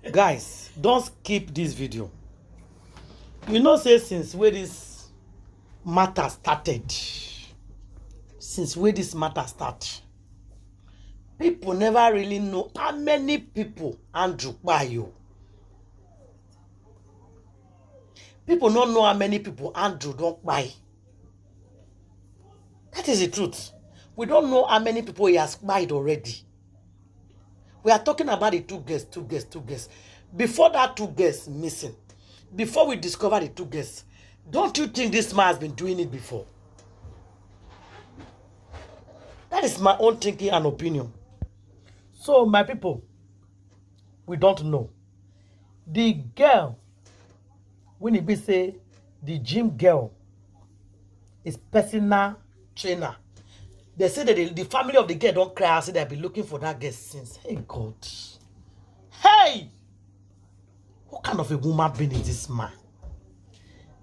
Guys, don't skip this video. You know, say since where this matter started, people never really know how many people Andrew Bayo. People don't know how many people Andrew don't buy. That is the truth. We don't know how many people he has buyed already. We are talking about the two guests. Before that two guests missing, before we discover the two guests, don't you think this man has been doing it before? That is my own thinking and opinion. So, my people, we don't know. The girl, when it be say, the gym girl is personal trainer. They say that the family of the girl don't cry. I say they've been looking for that girl since. Hey, God. Hey! What kind of a woman being is this man?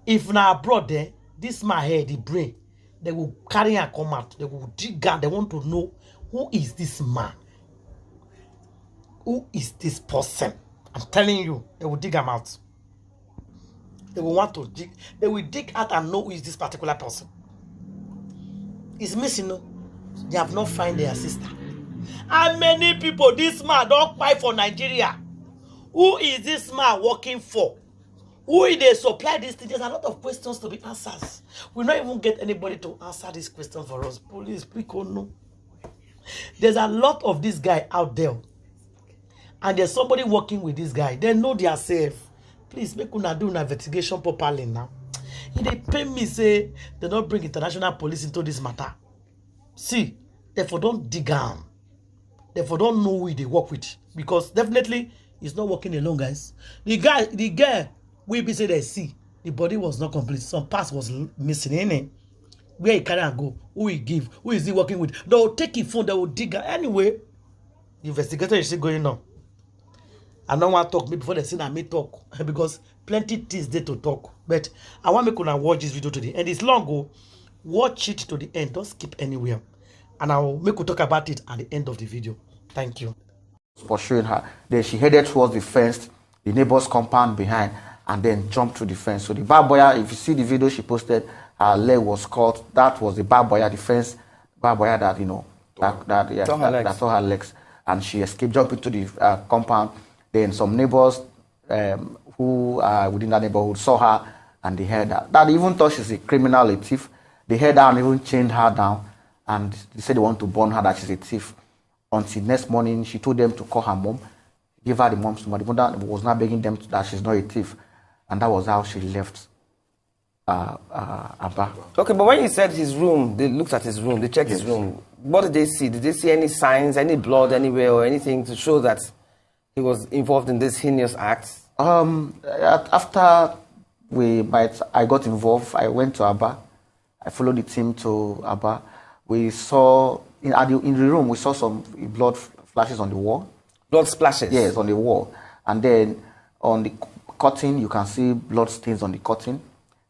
If now abroad there, this man here, the brain, they will carry and come out. They will dig and they want to know who is this man? Who is this person? I'm telling you, they will dig him out. They will want to dig. They will dig out and know who is this particular person. It's missing, no? They have not found their sister. How many people this man don't buy for Nigeria? Who is this man working for? Who is they supply this thing? There's a lot of questions to be answered. We don't even get anybody to answer this question for us. Police, please no. There's a lot of this guy out there. And there's somebody working with this guy. They know they are safe. Please, make una do an investigation properly now. If they pay me, say, they don't bring international police into this matter. See, therefore don't dig down. Therefore don't know who they work with. Because definitely, it's not working alone, guys. The girl, we be say they see, the body was not complete. Some parts was missing in it. Where he carry and go, who he give, who is he working with. They will take his phone, they will dig out. Anyway, the investigation is still going on. I don't want to talk before they say I may talk. Because plenty things there to talk. But I want to watch this video to the end. It's long ago. Watch it to the end. Don't skip anywhere. And I'll make you talk about it at the end of the video. Thank you. Pursuing her. Then she headed towards the fence, the neighbor's compound behind, and then jumped through the fence. So the bad boy, if you see the video she posted, her leg was caught. That was the bad boy, the fence bad boy that, you know, that saw her legs. And she escaped, jumped into the compound. Then some neighbors who are within that neighborhood saw her and they heard her. That even thought she's a criminal, a thief. They heard her and even chained her down. And they said they want to burn her, that she's a thief. Until next morning, she told them to call her mom, give her the mom's number. The mother was not begging them that she's not a thief. And that was how she left Abba. Okay, but when you said his room, they looked at his room, they checked his room. What did they see? Did they see any signs, any blood anywhere or anything to show that he was involved in this heinous act? After I got involved, I went to Abba. I followed the team to Abba. We saw, in the room, we saw some blood flashes on the wall. Blood splashes? Yes, on the wall. And then on the curtain, you can see blood stains on the curtain.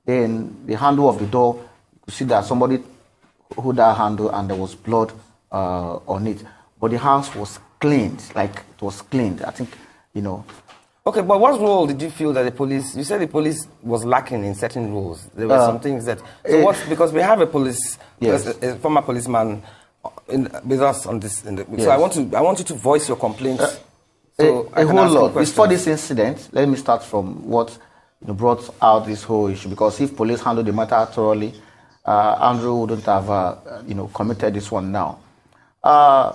Then the handle of the door, you see that somebody hold that handle and there was blood on it. But the house was cleaned, like it was cleaned. I think, you know. Okay, but what role did you feel that the police, you said the police was lacking in certain roles. There were some things that, so what, because we have a police, yes, a former policeman with us on this. Yes. So I want you to voice your complaints. So a whole lot. Before this incident, let me start from what brought out this whole issue. Because if police handled the matter thoroughly, Andrew wouldn't have, committed this one now.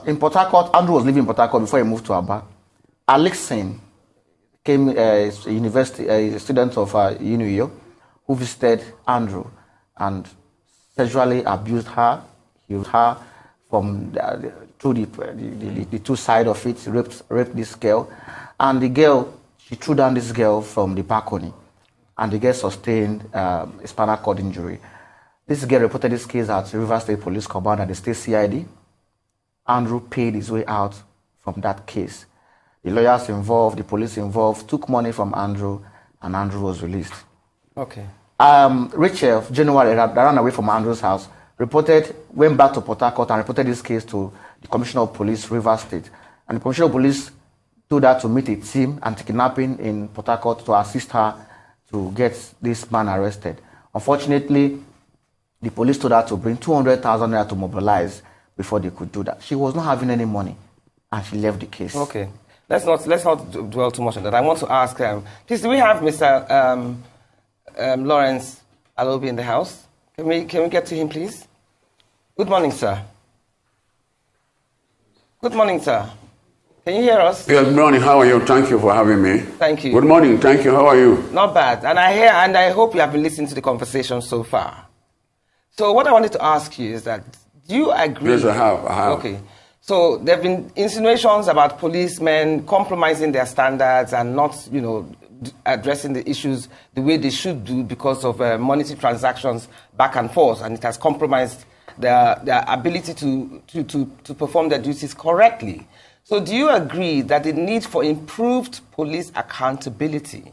In Port Harcourt, Andrew was living in Port Harcourt before he moved to Abba. Alexin came a student of UNIO who visited Andrew and sexually abused her. He used her from through the two sides of it, raped this girl. And the girl, she threw down this girl from the balcony. And the girl sustained a spinal cord injury. This girl reported this case at River State Police Command and the State CID. Andrew paid his way out from that case. The lawyers involved, the police involved, took money from Andrew, and Andrew was released. Okay. Rachel, January, that ran away from Andrew's house, went back to Port Harcourt and reported this case to the Commissioner of Police, River State. And the Commissioner of Police told her to meet a team anti-kidnapping in Port Harcourt to assist her to get this man arrested. Unfortunately, the police told her to bring 200,000 naira to mobilize before they could do that. She was not having any money, and she left the case. Okay. Let's not dwell too much on that. I want to ask, please, do we have Mr. Lawrence Alobi in the house? Can we get to him, please? Good morning, sir. Good morning, sir. Can you hear us? Yes, good morning. How are you? Thank you for having me. Thank you. Good morning. Thank you. How are you? Not bad. And I hope you have been listening to the conversation so far. So what I wanted to ask you is that, do you agree? Yes, I have. Okay. So there have been insinuations about policemen compromising their standards and not, addressing the issues the way they should do because of monetary transactions back and forth, and it has compromised their ability to perform their duties correctly. So do you agree that the need for improved police accountability,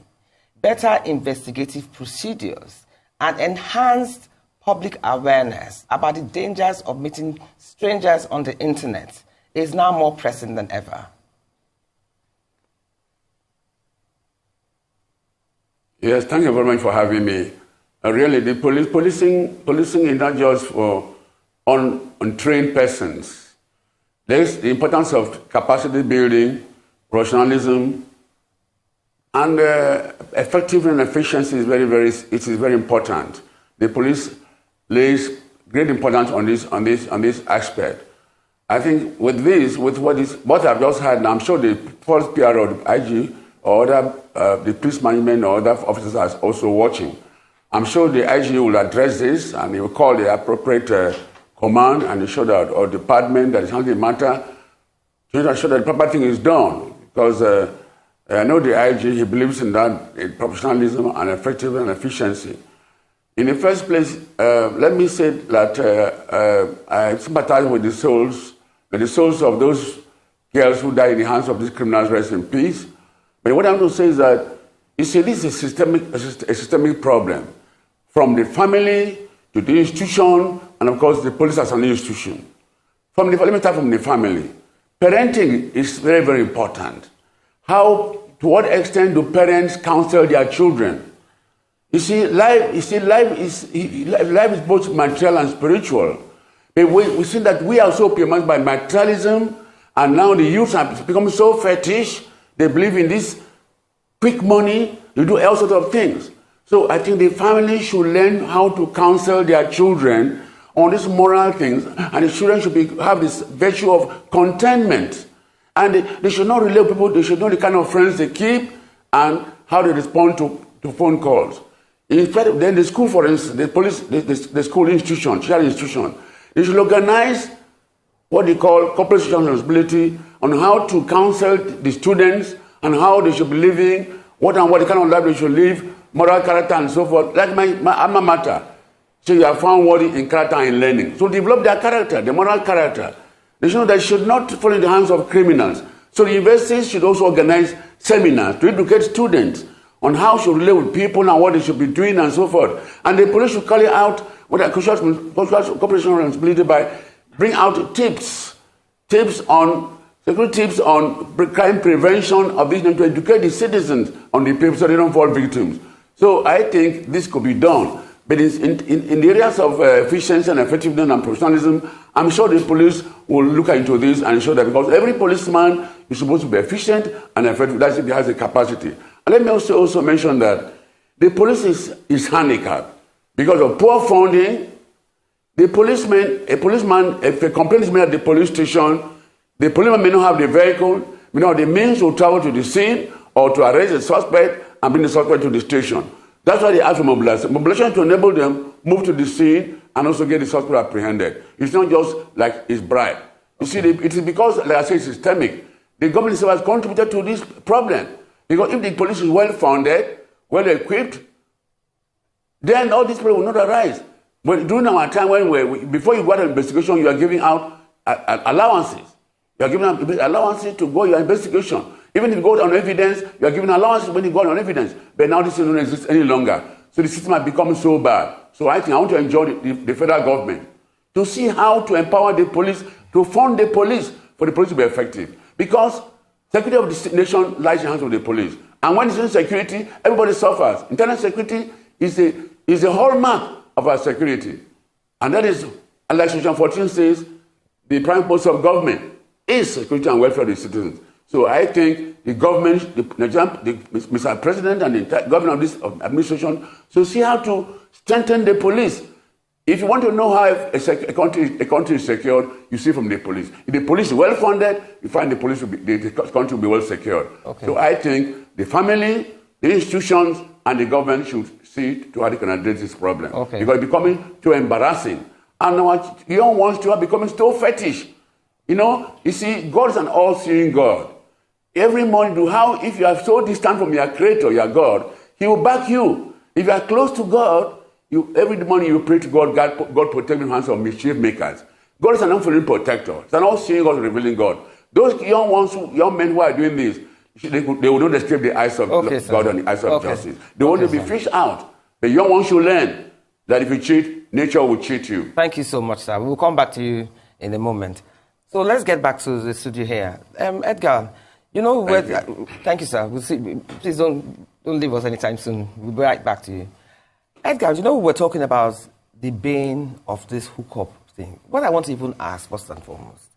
better investigative procedures, and enhanced public awareness about the dangers of meeting strangers on the internet is now more pressing than ever? Yes, thank you very much for having me. Really, the policing is not just for untrained persons. There's the importance of capacity building, professionalism, and effectiveness and efficiency is very important. The police lays great importance on this aspect. I think with what I've just had, I'm sure the first PR or the IG or other the police management or other officers are also watching. I'm sure the IG will address this and he will call the appropriate command and ensure that or department that is handling the matter to ensure that the proper thing is done. Because I know the IG, he believes in that in professionalism and effectiveness and efficiency. In the first place, let me say that I sympathize with the souls of those girls who died in the hands of these criminals. Rest in peace. But what I'm going to say is that, you see, this is a systemic problem, from the family to the institution, and of course the police as an institution. Let me start from the family. Parenting is very, very important. To what extent do parents counsel their children? You see, life is both material and spiritual. But we see that we are so permeated by materialism, and now the youth have become so fetish. They believe in this quick money. They do all sorts of things. So I think the family should learn how to counsel their children on these moral things, and the children should have this virtue of contentment. And they should not relate people. They should know the kind of friends they keep and how they respond to phone calls. Then the school, for instance, the school institution, child institution, they should organize what they call corporate social responsibility on how to counsel the students and how they should be living, what kind of life they should live, moral character and so forth. Like my alma mater. So you have found worthy in character and learning. So develop their character, the moral character. They should know that they should not fall in the hands of criminals. So the universities should also organize seminars to educate students on how to relate with people and what they should be doing and so forth. And the police should carry out what a cooperation responsibility by bring out tips on crime prevention of this, to educate the citizens on the people so they don't fall victims. So I think this could be done. But in the areas of efficiency and effectiveness and professionalism, I'm sure the police will look into this and ensure that, because every policeman is supposed to be efficient and effective. That's if he has the capacity. And let me also mention that the police is handicapped because of poor funding. A policeman, if a complaint is made at the police station, the policeman may not have the vehicle, may not have the means to travel to the scene or to arrest the suspect and bring the suspect to the station. That's why they ask for mobilization. Mobilization to enable them move to the scene and also get the suspect apprehended. It's not just like it's bribe. You see, it is because, like I say, it's systemic. The government has contributed to this problem. Because if the police is well funded, well equipped, then all this problem will not arise. But during our time before you go out on investigation, you are giving out allowances. You are giving out allowances to go your investigation. Even if you go on evidence, you are giving allowances when you go on evidence. But now this doesn't exist any longer. So the system has become so bad. So I think I want to enjoy the federal government to see how to empower the police, to fund the police for the police to be effective. Because Security of this nation lies in the hands of the police. And when it's insecurity, everybody suffers. Internal security is a hallmark of our security. And that is, like Section 14 says, the prime purpose of government is security and welfare of the citizens. So I think the government, Mr. President and the governor of this administration should see how to strengthen the police. If you want to know how a country is secured, you see from the police. If the police is well funded, you find the country will be well secured. Okay. So I think the family, the institutions, and the government should see to how they can address this problem. Okay. Because it's becoming too embarrassing. And our young ones too are becoming so fetish. You see, God is an all-seeing God. Every morning, if you are so distant from your Creator, your God, He will back you. If you are close to God, every morning you pray to God, God protect me from the hands of mischief makers. God is an unfailing protector. It's an all-seeing God, revealing God. Those young men who are doing this, they will not escape the eyes of God and the eyes of justice. They want to be fished out. The young ones should learn that if you cheat, nature will cheat you. Thank you so much, sir. We'll come back to you in a moment. So let's get back to the studio here. Edgar, thank you, sir. We'll see. Please don't leave us anytime soon. We'll be right back to you. Edgar, we're talking about the bane of this hookup thing. What I want to even ask, first and foremost,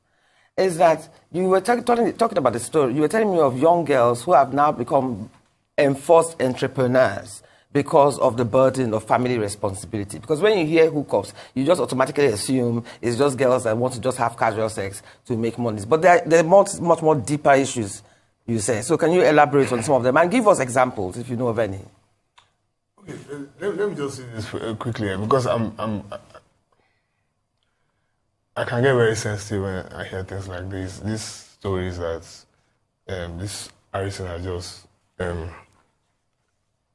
is that you were talking about the story. You were telling me of young girls who have now become enforced entrepreneurs because of the burden of family responsibility. Because when you hear hookups, you just automatically assume it's just girls that want to just have casual sex to make money. But there are much more deeper issues, you say. So can you elaborate on some of them and give us examples, if you know of any? Okay, let me just say this quickly, because I can get very sensitive when I hear things like this. These stories that this Harrison has just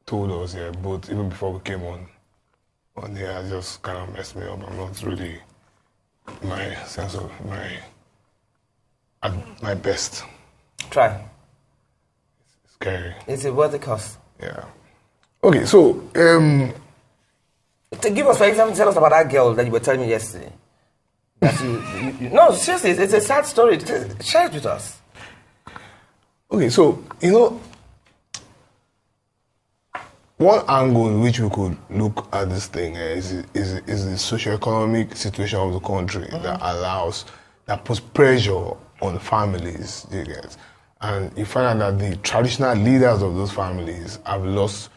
told us here, but even before we came on here, just kind of messed me up. I'm not really my sense of at my best. Try. It's scary. Is it worth the cost? Yeah. Okay, so to give us, for example, tell us about that girl that you were telling me yesterday. That no, seriously, it's a sad story. Share it with us. Okay, so one angle in which we could look at this thing is the socioeconomic situation of the country that puts pressure on families, you get. And you find out that the traditional leaders of those families have lost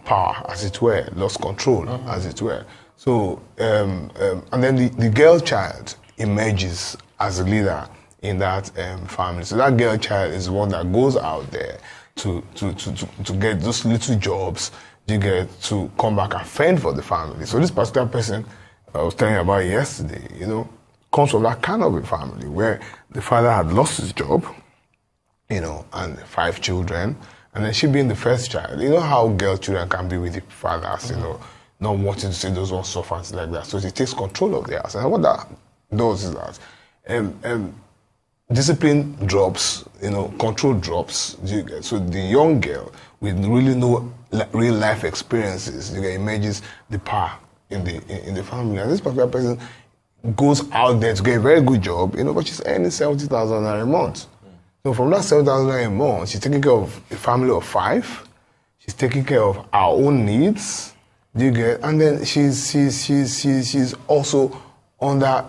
power, as it were, lost control, as it were. So, and then the girl child emerges as a leader in that family. So that girl child is one that goes out there to get those little jobs, you get, to come back and fend for the family. So this particular person I was telling you about yesterday, comes from that kind of a family where the father had lost his job, and 5 children, and then she being the first child. You know how girl children can be with the fathers, not wanting to see those ones suffer like that. So she takes control of the house. And what that does is that discipline drops, control drops. So the young girl with really no real life experiences, emerges the power in the family. And this particular person goes out there to get a very good job, but she's earning 70,000 naira a month. So from that 7,000 naira a month, she's taking care of a family of 5. She's taking care of her own needs. And then she's also under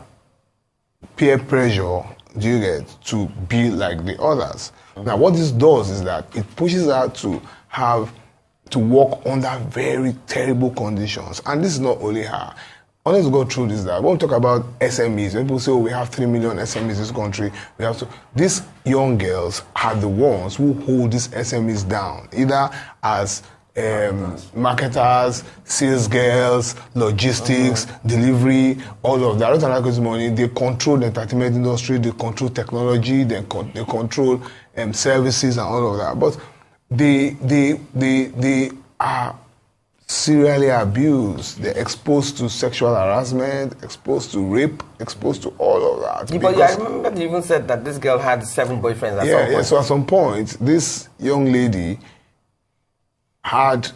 peer pressure, to be like the others. Now, what this does is that it pushes her to work under very terrible conditions. And this is not only her. Let's go through this. That when we talk about SMEs, when people say, we have 3 million SMEs in this country, these young girls are the ones who hold these SMEs down, either as marketers, sales girls, logistics, delivery, all of that. Don't money. They control the entertainment industry, they control technology, they control services and all of that. But they are serially abused. They're exposed to sexual harassment, exposed to rape, exposed to all of that. Yeah, but I remember you even said that this girl had 7 boyfriends at some point. Yeah, so at some point, this young lady had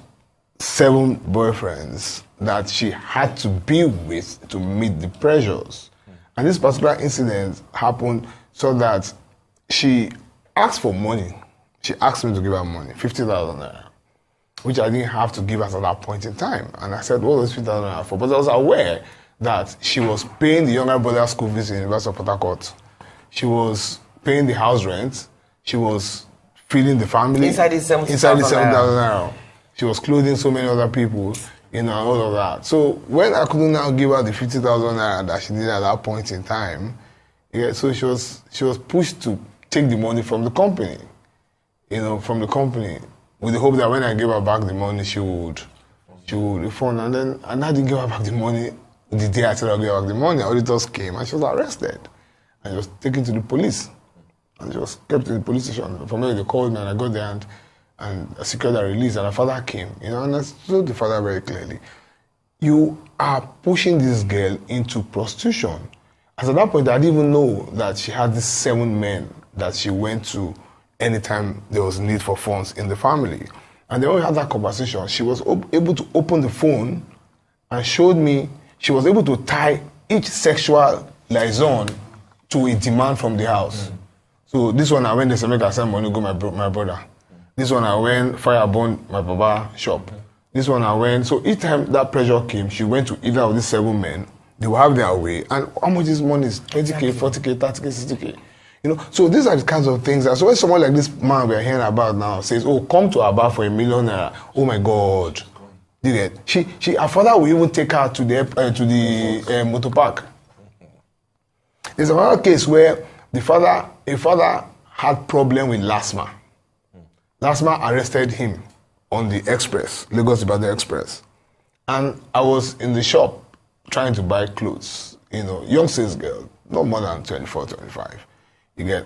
7 boyfriends that she had to be with to meet the pressures. And this particular incident happened so that she asked for money. She asked me to give her money, 50,000 naira, which I didn't have to give her at that point in time. And I said, what was 50,000 naira for? But I was aware that she was paying the younger brother's school fees in the University of Port Harcourt. She was paying the house rent. She was feeding the family. Inside the 70,000 naira. She was clothing so many other people, and all of that. So when I couldn't now give her the 50,000 naira that she needed at that point in time, so she was pushed to take the money from the company, with the hope that when I gave her back the money, she would refund. And I didn't give her back the money the day I said I gave her back the money. Auditors came and she was arrested and she was taken to the police. And she was kept in the police station. From there, they called me and I got there and I secured her release and her father came. And I told the father very clearly, you are pushing this girl into prostitution. As at that point, I didn't even know that she had these 7 men that she went to anytime there was need for funds in the family. And they all had that conversation. She was able to open the phone and showed me she was able to tie each sexual liaison to a demand from the house. So this one I went to make her send money go my brother. This one I went fireborn my baba shop. This one I went. So each time that pressure came, she went to either of these 7 men. They will have their way. And how much is money? Is 20K, 40K, 30K, 60K. So these are the kinds of things. So when someone like this man we're hearing about now says, "Oh, come to Aba for $1 million," oh my God, did it? Her father will even take her to the motor park. There's another case where a father had problem with LASMA. LASMA arrested him on the express, Lagos-Ibadan Express. And I was in the shop trying to buy clothes, young sales girl, not more than 24, 25.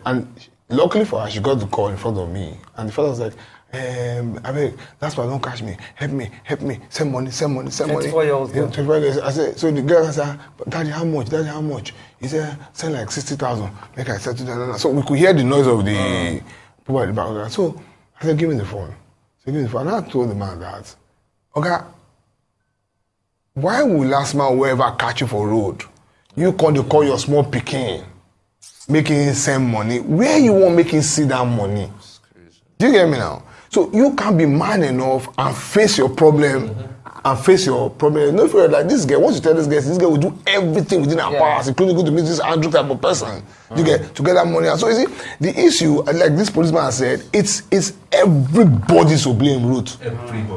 And luckily for her, she got the call in front of me. And the father was like, Abeg, that's why don't catch me. Help me, send money. 24-year-old girl. 24 years. I said, so the girl said, Daddy, how much? He said, send like 60,000. Make I settle down. So we could hear the noise of the people at the back. So I said, give me the phone. And I told the man that, okay, why will last man whoever catch you for road? You call your small pikin, making him send money. Where you want making see that money? Do you get me now? So you can be man enough and face your problem. No fear like this girl. Once you tell this girl will do everything within her powers, including going to meet this Andrew type of person. You get to get that money. So you see, the issue, like this policeman has said, it's everybody's to blame route.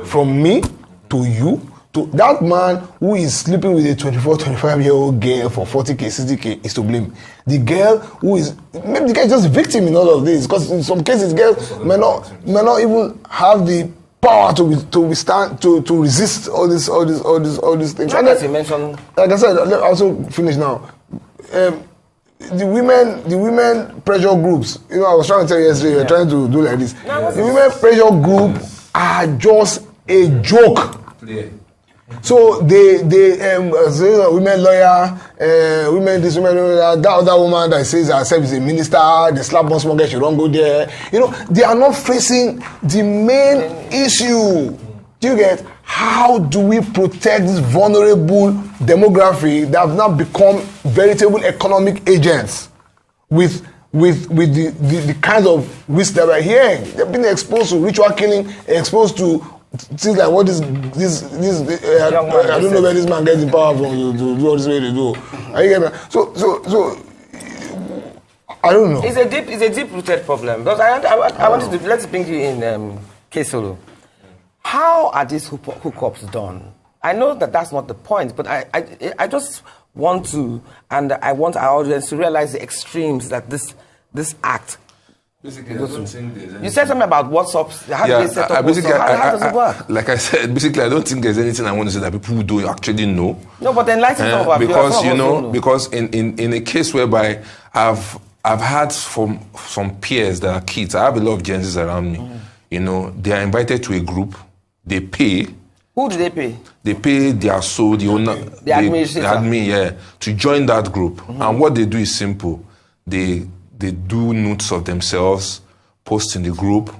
From me to you. To that man who is sleeping with a 24, 25-year-old girl for 40K, 60K is to blame. The girl who is, maybe the guy is just a victim in all of this, because in some cases, girls may not even have the power to withstand, to resist all these things. And as you mentioned, like I said, I'll also finish now. The women pressure groups. I was trying to tell you yesterday, you're trying to do like this. The women pressure group are just a joke. So they women lawyer, women this, women that other woman that says herself is a minister, they slap one small girl, she don't go there. They are not facing the main issue. Do you get? How do we protect this vulnerable demography that have now become veritable economic agents with the kind of risk that we're hearing? They've been exposed to ritual killing, exposed to things like what this I don't know where this man gets the power from to do all this way they do. Are you getting me? So I don't know. It's a deep rooted problem. Because I wanted to let's bring you in Kesolo. How are these hookups done? I know that's not the point, but I just want to, and I want our audience to realize the extremes that this act. Basically, I don't think there's you said something about WhatsApp. How do they set up WhatsApp? How does it work? Like I said, basically, I don't think there's anything I want to say that people don't actually know. No, but enlighten some of our because because in a case whereby I've had from some peers that are kids, I have a lot of Gen Zs around me. They are invited to a group. They pay. Who do they pay? They pay their soul, the owner, the admin, to join that group. And what they do is simple. They do nudes of themselves, post in the group,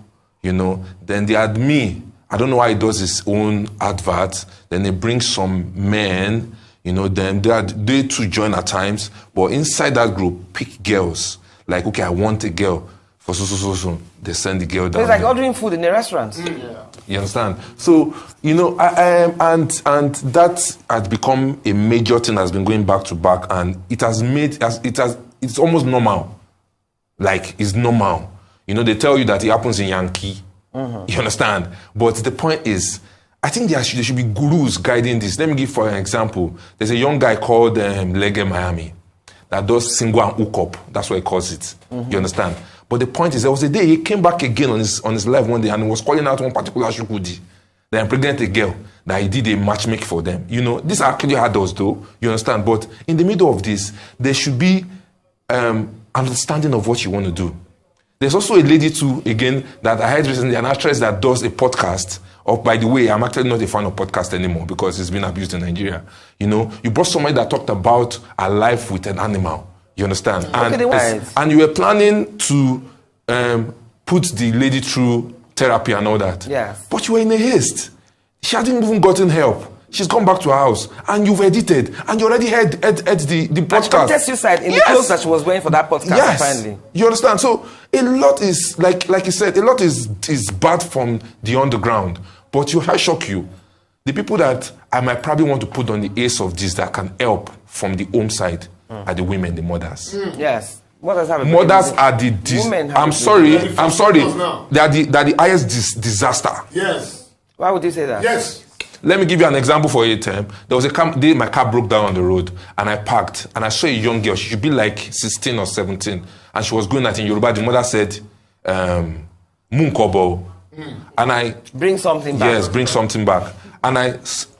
Then the admin, I don't know why he does his own advert. Then they bring some men, then they too join at times. But inside that group, pick girls. Like, okay, I want a girl. for so. They send the girl down. It's like there. ordering food in a restaurant. You understand? So, you know, and that has become a major thing that's been going back to back, and it has made, it's almost normal. Like, it's normal. You know, they tell you that it happens in Yankee. You understand? But the point is, I think there should be gurus guiding this. Let me give for an example. There's a young guy called Lege Miami that does single and hookup. That's what he calls it. You understand? But the point is, there was a day he came back again on his live one day and he was calling out one particular shukudi that impregnated a girl that he did a matchmaking for them. You know, these are actually adults though. You understand? But in the middle of this, there should be understanding of what you want to do. There's also a lady too, again, that I heard recently, an actress that does a podcast. By the way, I'm actually not a fan of podcast anymore because it's been abused in Nigeria. You know, you brought somebody that talked about a life with an animal. You understand? And you were planning to put the lady through therapy and all that. Yes. But you were in a haste. She hadn't even gotten help. She's gone back to her house, and you've edited, and you already heard the podcast. She committed suicide in the clothes that she was wearing for that podcast, apparently. You understand? So a lot is, like you said, a lot is bad from the underground. But I shock you. The people that I might probably want to put on the ace of this that can help from the home side are the women, the mothers. Yes. Mothers have mothers are the women. I'm sorry. They are the highest disaster. Yes. Why would you say that? Yes. Let me give you an example for it. There was a day my car broke down on the road, and I parked, and I saw a young girl. She should be like 16 or 17, and she was going at in Yoruba. The mother said, "Munkobo," and I bring something back. Yes, bring something back. And I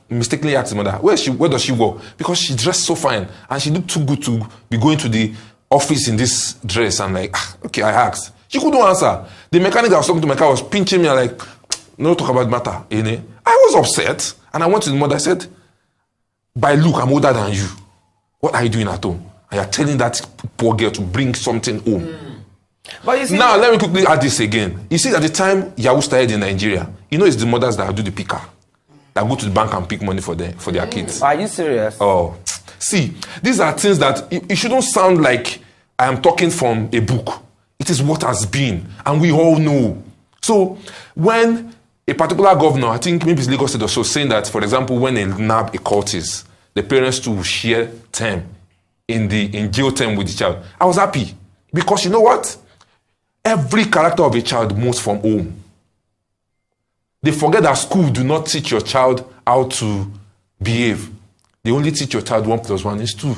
mistakenly asked the mother, "Where does she go?" Because she dressed so fine, and she looked too good to be going to the office in this dress. I'm like, okay, I asked. She couldn't answer. The mechanic that was talking to my car was pinching me. I'm like, no talk about the matter, you know. I was upset, and I went to the mother. I said, by look, I'm older than you. What are you doing at home? And you're telling that poor girl to bring something home. But you see, now, let me quickly add this again. You see, at the time Yahoo started in Nigeria, you know, it's the mothers that do the picker, that go to the bank and pick money for their kids. Are you serious? Oh, see, these are things that it shouldn't sound like I am talking from a book. It is what has been, and we all know. So, when a particular governor, I think maybe it's Lagos State or so, saying that, for example, when they nab a cultist, the parents too will share time in jail term with the child. I was happy because you know what? Every character of a child moves from home. They forget that school do not teach your child how to behave. They only teach your child 1 + 1 is 2.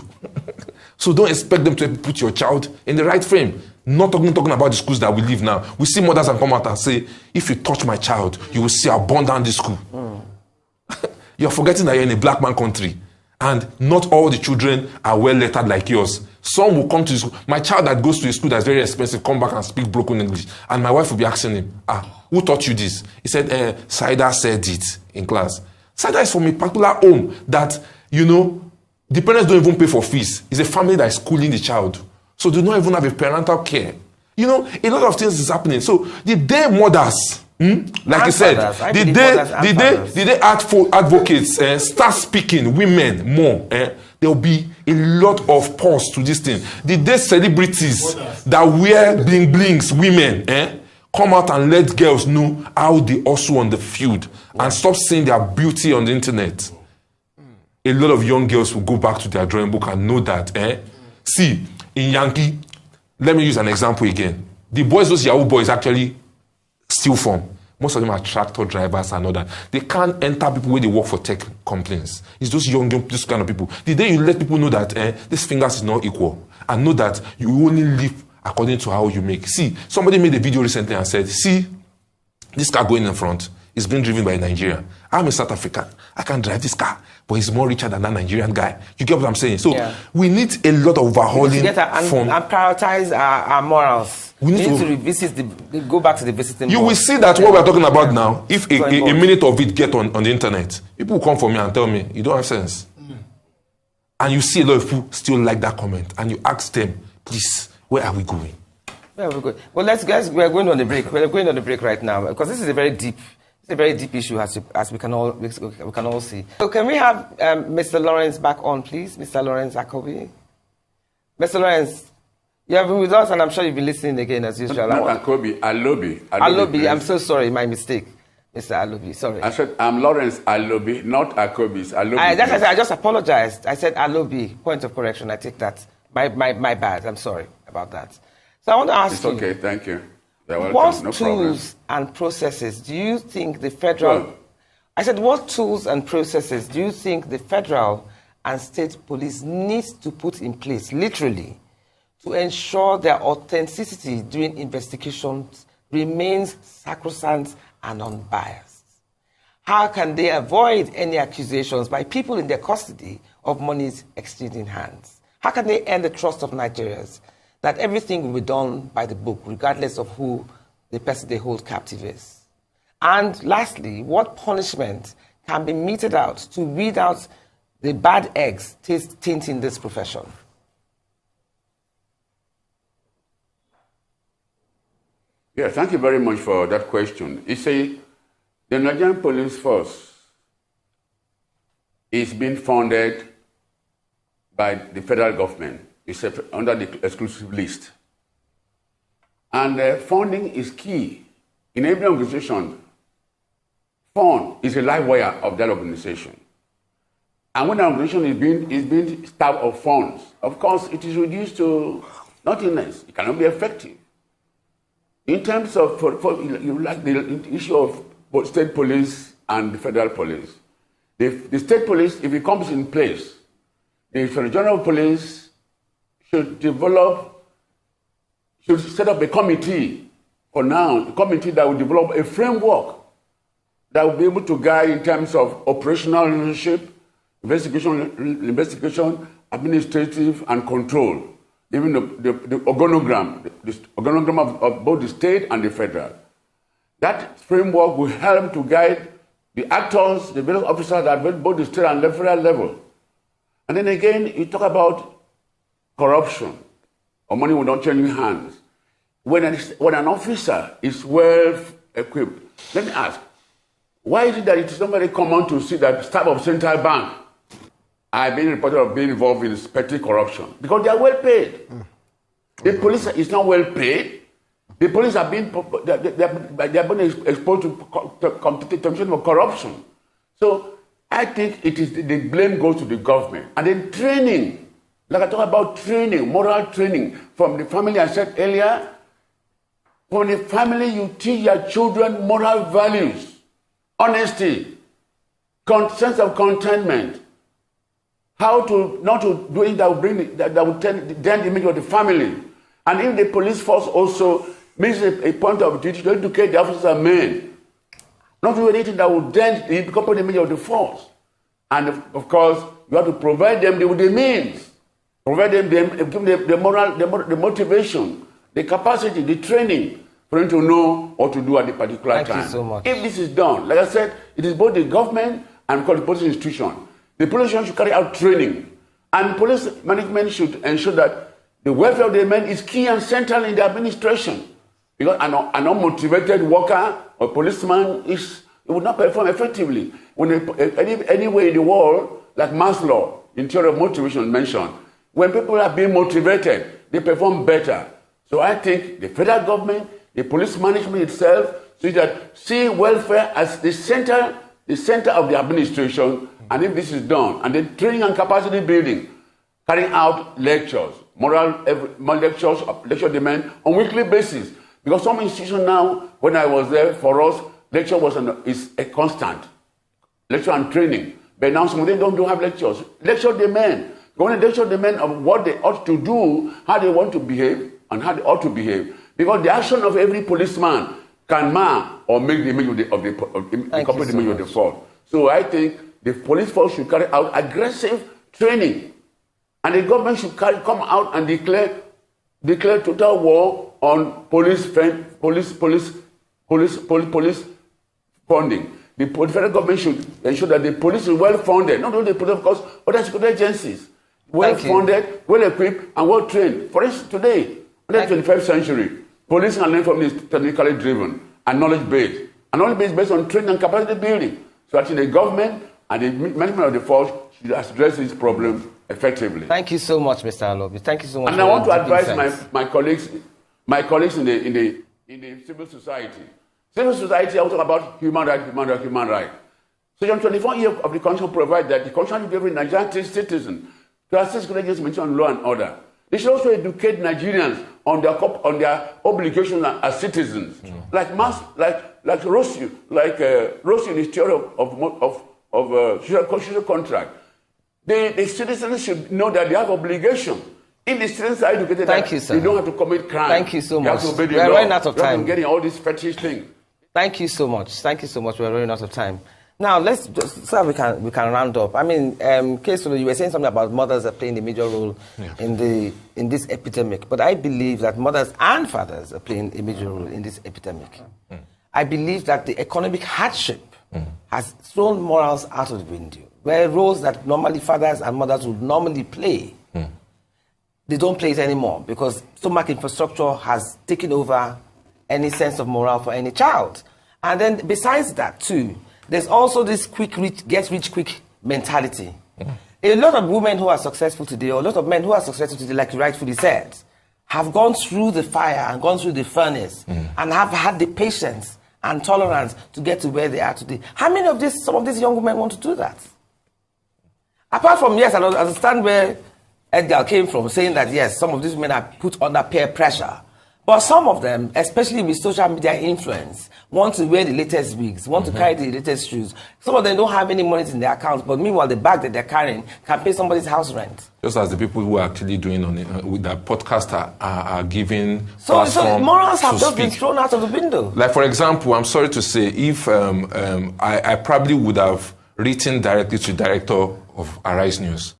So don't expect them to put your child in the right frame. Not talking about the schools that we live now. We see mothers and come out and say, if you touch my child, you will see how burn down this school. You're forgetting that you're in a black man country. And not all the children are well lettered like yours. Some will come to school. My child that goes to a school that's very expensive, come back and speak broken English. And my wife will be asking him, who taught you this? He said, Saida said it in class. Saida is from a particular home that, you know, the parents don't even pay for fees. It's a family that is schooling the child. So they don't even have a parental care. You know, a lot of things is happening. So the day mothers, like you said, the day advocates start speaking women more, there will be a lot of pause to this thing. The day celebrities that wear bling blings, women, come out and let girls know how they also on the field and stop seeing their beauty on the internet. A lot of young girls will go back to their drawing book and know that. See, in Yankee, let me use an example again. The boys those Yahoo boys actually steal from. Most of them are tractor drivers and all that. They can't enter people where they work for tech companies. It's those young, this kind of people. The day you let people know that these fingers is not equal and know that you only live according to how you make. See, somebody made a video recently and said, see, this car going in front is being driven by a Nigerian. I'm a South African. I can drive this car, but he's more richer than that Nigerian guy. You get what I'm saying? So we need a lot of overhauling. And prioritize our morals. We need to revisit go back to the visiting. You will see that what we're talking about now, if a minute of it get on the internet, people will come for me and tell me, you don't have sense. And you see a lot of people still like that comment. And you ask them, please, where are we going? Where are we going? Well, we're going on the break. We're going on the break right now because this is a very deep issue as we can all see. So can we have Mr. Lawrence back on, please? Mr. Lawrence Akobi. Mr. Lawrence, You have been with us, and I'm sure you'll be listening again as usual. Not Akobi, Alobi. Alobi, I'm so sorry, my mistake. Mr. Alobi, sorry. I said, I'm Lawrence Alobi, not Akobi. It's Alobi. I just apologized. I said Alobi. Point of correction. I take that. My bad. I'm sorry about that. So I want to ask you. It's okay, thank you. What tools and processes do you think the federal... Sure. I said, what tools and processes do you think the federal and state police need to put in place, literally, to ensure their authenticity during investigations remains sacrosanct and unbiased? How can they avoid any accusations by people in their custody of monies exchanging hands? How can they earn the trust of Nigerians that everything will be done by the book, regardless of who the person they hold captive is? And lastly, what punishment can be meted out to weed out the bad eggs tainting this profession? Yeah, thank you very much for that question. You see, the Nigerian police force is being funded by the federal government. It's under the exclusive list. And funding is key. In every organization, fund is a live wire of that organization. And when an organization is being starved of funds, of course, it is reduced to nothingness. It cannot be effective. In terms of, you like the issue of both state police and the federal police. The state police, if it comes in place, the regional police should set up a committee for now, a committee that will develop a framework that will be able to guide in terms of operational leadership, investigation, administrative, and control. Even the organogram of both the state and the federal. That framework will help to guide the actors, the various officers at both the state and the federal level. And then again, you talk about corruption, or money will not change hands. When an officer is well equipped, let me ask, why is it that it is not very common to see that staff of central bank are being reported of being involved in petty corruption? Because they are well paid. The police is not well paid. The police are being exposed to temptation of corruption. So I think the blame goes to the government. And then training, like I talk about training, moral training from the family. I said earlier, from the family you teach your children moral values, honesty, sense of contentment, how to not to do it that will dent the image of the family. And if the police force also makes a point of duty to educate the officers and men, not do anything that will dent the corporate image of the force. And of course, you have to provide them with the means, provide them give them the moral, the motivation, the capacity, the training for them to know what to do at the particular time. Thank you so much. If this is done, like I said, it is both the government and the police institution. The police should carry out training, and police management should ensure that the welfare of the men is key and central in the administration. Because an unmotivated worker or policeman would not perform effectively. When anywhere in the world, like Maslow, in theory of motivation mentioned, when people are being motivated, they perform better. So I think the federal government, the police management itself, see welfare as the center of the administration. And if this is done, and then training and capacity building, carrying out lectures, lecture demand on weekly basis. Because some institutions now, when I was there, for us, lecture is a constant. Lecture and training. But now some of them don't have lectures. Lecture demand. Going to lecture demand of what they ought to do, how they want to behave, and how they ought to behave. Because the action of every policeman can mar or make the image of the corporate image of the force. So I think the police force should carry out aggressive training. And the government should come out and declare total war on police funding. The federal government should ensure that the police is well funded, not only the police, of course, other security agencies, well funded, well equipped, and well trained. For instance, today, in the 21st century, policing and law enforcement is technically driven and knowledge based. And knowledge based on training and capacity building. So actually the government and the management of the force should address this problem effectively. Thank you so much, Mr. Alobi. Thank you so much. And I want to advise my colleagues in the civil society. Civil society also about human rights. Section 24E of the Constitution provides that the Constitution should give every Nigerian citizen to assist courageous mention on law and order. They should also educate Nigerians on their obligations as citizens, like Rossi in his theory of social contract. The citizens should know that they have obligation. If the citizens are educated, they don't have to commit crime. Thank you so much. We are running out of time. Getting all these fetish things. Thank you so much. Thank you so much. We're running out of time. Now let's just so we can round up. I mean, Kesu, you were saying something about mothers are playing a major role in this epidemic, but I believe that mothers and fathers are playing a major role in this epidemic. I believe that the economic hardship has thrown morals out of the window, where roles that normally fathers and mothers would normally play, they don't play it anymore because stomach infrastructure has taken over any sense of morale for any child. And then besides that too, there's also this get rich quick mentality. A lot of women who are successful today, or a lot of men who are successful today, like you rightfully said, have gone through the fire and gone through the furnace and have had the patience and tolerance to get to where they are today. How many of some of these young women want to do that? Apart from, yes, I understand where Edgar came from, saying that, yes, some of these women are put under peer pressure. But some of them, especially with social media influence, want to wear the latest wigs, want to carry the latest shoes. Some of them don't have any money in their accounts, but meanwhile, the bag that they're carrying can pay somebody's house rent. Just as the people who are actually doing on it, with that podcast are giving so morals have just been thrown out of the window. Like, for example, I'm sorry to say, if I probably would have written directly to the director of Arise News